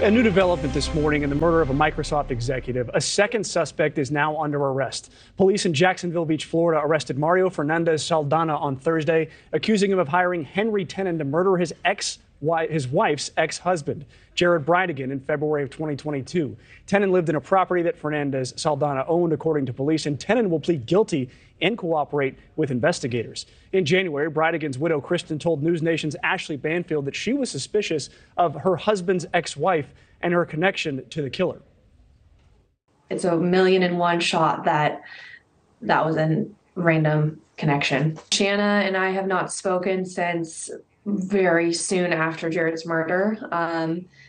A new development this morning in the murder of a Microsoft executive. A second suspect is now under arrest. Police in Jacksonville Beach, Florida, arrested Mario Fernandez Saldana on Thursday, accusing him of hiring Henry Tenen to murder his wife's ex-husband, Jared Bridegan, in February of 2022. Tenen lived in a property that Fernandez Saldana owned, according to police, and Tenen will plead guilty and cooperate with investigators. In January, Bridegan's widow, Kristen, told NewsNation's Ashley Banfield that she was suspicious of her husband's ex-wife and her connection to the killer. It's a 1,000,001 shot that was a random connection. Shanna and I have not spoken since very soon after Jared's murder.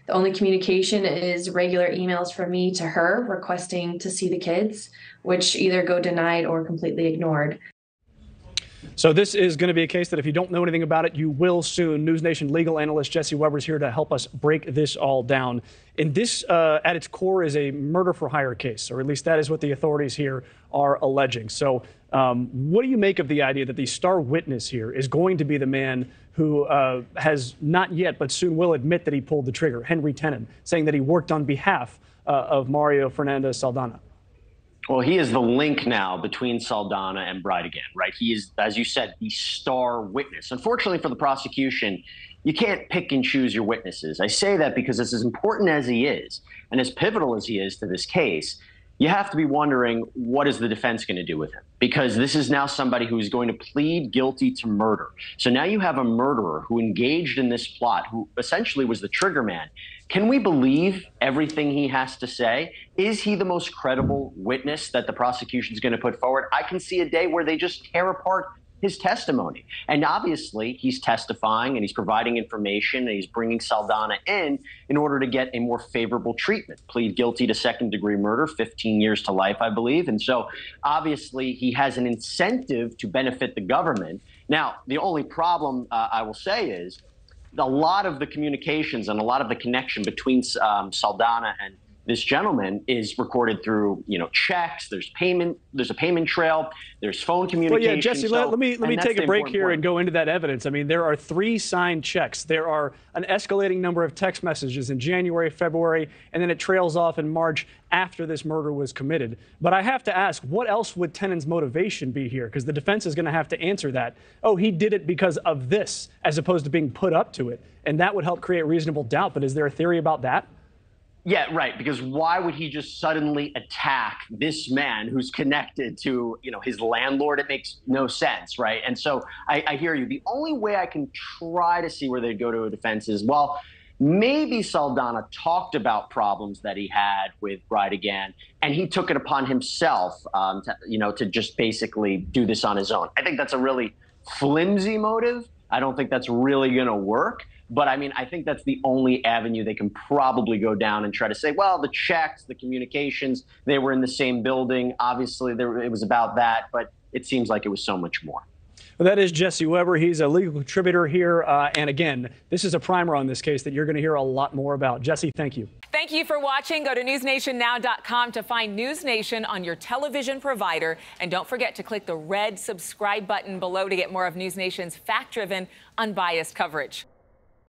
The only communication is regular emails from me to her requesting to see the kids, which either go denied or completely ignored. So this is going to be a case that if you don't know anything about it, you will soon. NewsNation legal analyst Jesse Weber is here to help us break this all down. And this, at its core, is a murder for hire case, or at least that is what the authorities here are alleging. So what do you make of the idea that the star witness here is going to be the man who has not yet, but soon will admit that he pulled the trigger, Henry Tenen, saying that he worked on behalf of Mario Fernandez Saldana? Well, he is the link now between Saldana and Bridegan, right? He is, as you said, the star witness. Unfortunately for the prosecution, you can't pick and choose your witnesses. I say that because as important as he is, and as pivotal as he is to this case, you have to be wondering, what is the defense going to do with him? Because this is now somebody who is going to plead guilty to murder. So now you have a murderer who engaged in this plot, who essentially was the trigger man. Can we believe everything he has to say? Is he the most credible witness that the prosecution is going to put forward? I can see a day where they just tear apart his testimony. And obviously, he's testifying and he's providing information and he's bringing Saldana in order to get a more favorable treatment. Plead guilty to second-degree murder, 15 years to life, I believe. And so obviously, he has an incentive to benefit the government. Now, the only problem I will say is a lot of the communications and a lot of the connection between Saldana and this gentleman is recorded through, checks. There's payment. There's a payment trail. There's phone communication. Well, yeah, Jesse, let me take a break here and go into that evidence. I mean, there are 3 signed checks. There are an escalating number of text messages in January, February, and then it trails off in March after this murder was committed. But I have to ask, what else would Tenen's motivation be here? Because the defense is going to have to answer that. Oh, he did it because of this, as opposed to being put up to it. And that would help create reasonable doubt. But is there a theory about that? Yeah, right. Because why would he just suddenly attack this man who's connected to, his landlord? It makes no sense, right? And so I hear you. The only way I can try to see where they'd go to a defense is, well, maybe Saldana talked about problems that he had with Bridegan, and he took it upon himself, to just basically do this on his own. I think that's a really flimsy motive. I don't think that's really going to work. But I mean, I think that's the only avenue they can probably go down and try to say, well, the checks, the communications, they were in the same building. Obviously, it was about that, but it seems like it was so much more. Well, that is Jesse Weber. He's a legal contributor here. And again, this is a primer on this case that you're going to hear a lot more about. Jesse, thank you. Thank you for watching. Go to newsnationnow.com to find NewsNation on your television provider. And don't forget to click the red subscribe button below to get more of NewsNation's fact-driven, unbiased coverage.